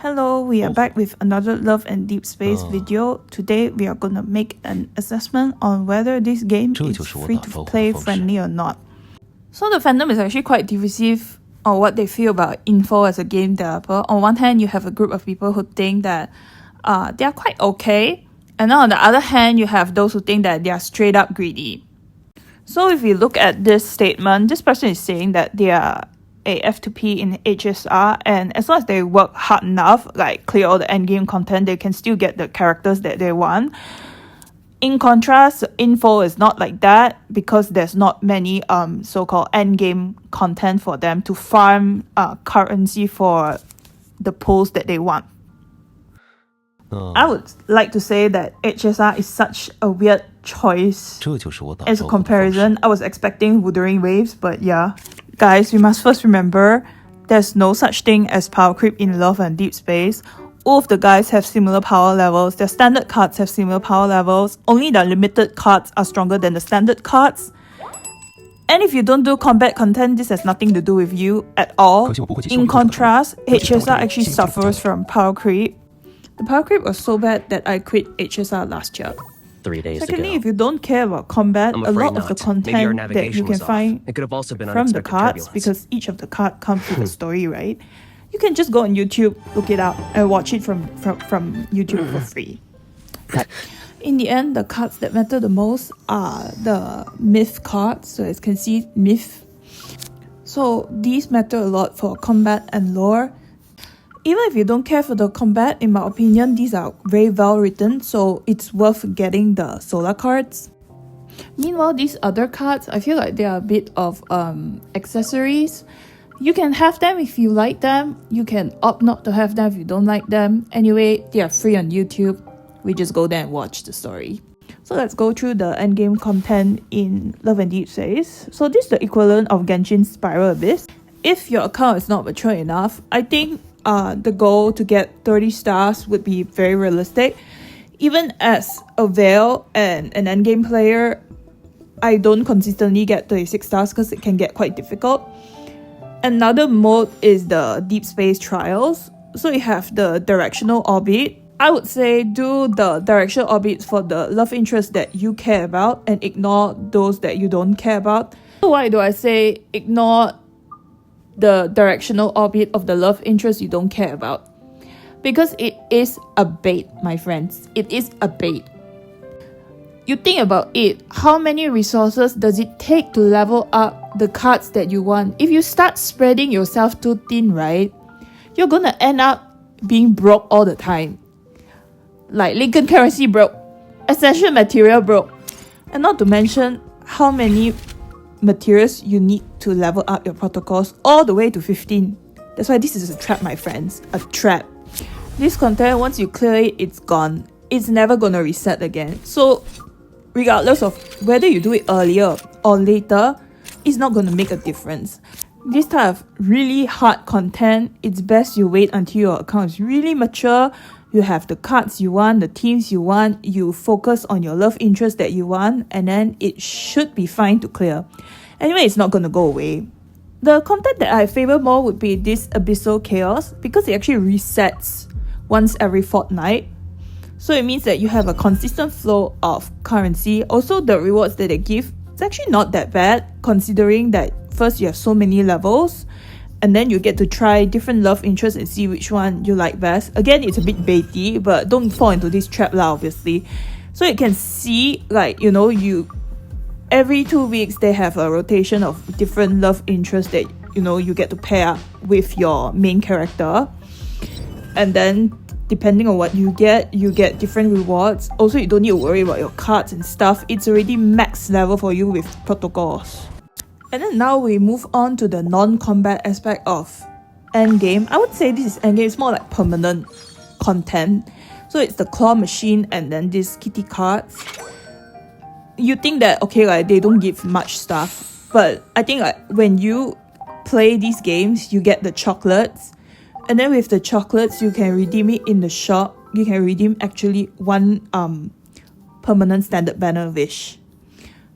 Hello, we are back with another Love and Deepspace video. Today we are gonna make an assessment on whether this game is free to play friendly or not. So the fandom is actually quite divisive on what they feel about INFOLD as a game developer. On one hand, you have a group of people who think that they are quite okay, and then on the other hand, you have those who think that they are straight up greedy. So if you look at this statement, this person is saying that they are a F2P in HSR, and as long as they work hard enough, like clear all the endgame content, they can still get the characters that they want. In contrast, INFOLD is not like that because there's not many so-called endgame content for them to farm currency for the pulls that they want. I would like to say that HSR is such a weird choice. As a comparison, I was expecting Wuthering Waves, but yeah. Guys, we must first remember there's no such thing as power creep in Love and Deepspace. All of the guys have similar power levels. Their standard cards have similar power levels. Only the limited cards are stronger than the standard cards. And if you don't do combat content, this has nothing to do with you at all. In contrast, HSR actually suffers from power creep. The power creep was so bad that I quit HSR last year. 3 days Secondly, ago. if you don't care about combat, a lot of the content that you can find from the cards, because each of the cards comes with a story, right? You can just go on YouTube, look it up, and watch it from YouTube for free. In the end, the cards that matter the most are the myth cards. So as you can see, myth. So these matter a lot for combat and lore. Even if you don't care for the combat, in my opinion, these are very well written, so it's worth getting the solar cards. Meanwhile, these other cards, I feel like they are a bit of accessories. You can have them if you like them. You can opt not to have them if you don't like them. Anyway, they are free on YouTube. We just go there and watch the story. So let's go through the endgame content in Love and Deepspace. So this is the equivalent of Genshin's Spiral Abyss. If your account is not mature enough, I think the goal to get 30 stars would be very realistic. Even as a Veil and an endgame player, I don't consistently get 36 stars because it can get quite difficult. Another mode is the Deepspace Trials. So you have the directional orbit. I would say do the directional orbits for the love interest that you care about and ignore those that you don't care about. So why do I say ignore the directional orbit of the love interest you don't care about? Because it is a bait, my friends. It is a bait. You think about it, how many resources does it take to level up the cards that you want? If you start spreading yourself too thin, right, you're gonna end up being broke all the time. Like Lincoln currency broke, essential material broke, and not to mention how many materials you need to level up your protocols all the way to 15. That's why this is a trap, my friends. A trap. This content, once you clear it, it's gone. It's never gonna reset again. So regardless of whether you do it earlier or later, it's not gonna make a difference. This type of really hard content, it's best you wait until your account is really mature. You have the cards you want, the teams you want, you focus on your love interest that you want, and then it should be fine to clear. Anyway, it's not going to go away. The content that I favor more would be this Abyssal Chaos, because it actually resets once every fortnight. So it means that you have a consistent flow of currency. Also, the rewards that they give, it's actually not that bad, considering that first you have so many levels, and then you get to try different love interests and see which one you like best. Again, it's a bit baity, but don't fall into this trap lah, obviously. So you can see, like, you every 2 weeks they have a rotation of different love interests that, you get to pair up with your main character. And then, depending on what you get different rewards. Also, you don't need to worry about your cards and stuff. It's already max level for you with protocols. And then now we move on to the non-combat aspect of endgame. I would say this is endgame. It's more like permanent content. So it's the claw machine and then these kitty cards. You think that, okay, like they don't give much stuff. But I think like when you play these games, you get the chocolates. And then with the chocolates, you can redeem it in the shop. You can redeem actually one permanent standard banner wish.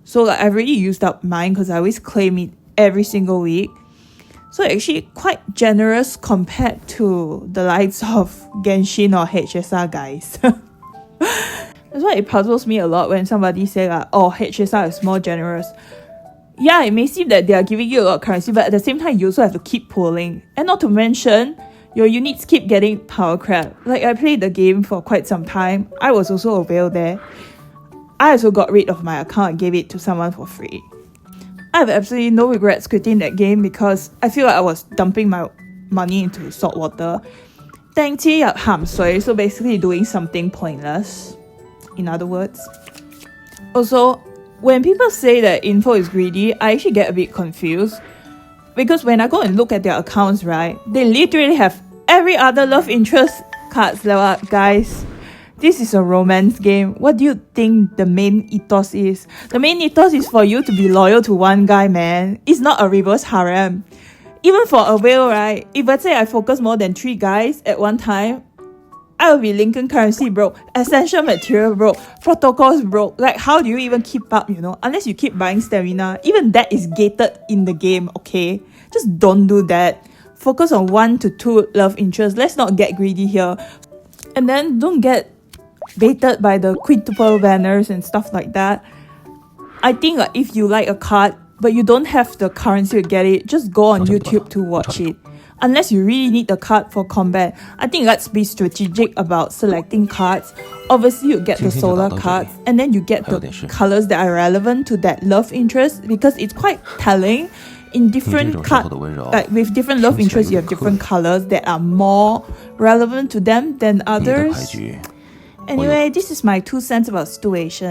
So like I've already used up mine because I always claim it every single week. So actually quite generous compared to the likes of Genshin or HSR guys. That's why it puzzles me a lot when somebody say like, oh, HSR is more generous. Yeah, it may seem that they are giving you a lot of currency, but at the same time, you also have to keep pulling. And not to mention, your units keep getting power crap. Like, I played the game for quite some time. I was also a whale there. I also got rid of my account and gave it to someone for free. I have absolutely no regrets quitting that game because I feel like I was dumping my money into salt water. 掟資入鹹水, so basically doing something pointless, in other words. Also, when people say that INFOLD is greedy, I actually get a bit confused. Because when I go and look at their accounts, right, they literally have every other love interest cards. Guys, this is a romance game. What do you think the main ethos is? The main ethos is for you to be loyal to one guy, man. It's not a reverse harem. Even for a whale, right, if let's say I focus more than 3 guys at one time, I will be Lincoln currency broke, essential material broke, protocols broke. Like, how do you even keep up, you know? Unless you keep buying stamina. Even that is gated in the game, okay? Just don't do that. Focus on 1 to 2 love interests. Let's not get greedy here. And then don't get baited by the quintuple banners and stuff like that. I think like, if you like a card, but you don't have the currency to get it, just go on YouTube to watch it. Unless you really need the card for combat, I think let's be strategic about selecting cards. Obviously, you get the solar cards, and then you get the colors that are relevant to that love interest, because it's quite telling. In different cards, like with different love interests, you have different colors that are more relevant to them than others. Anyway, this is my 2 cents about situation.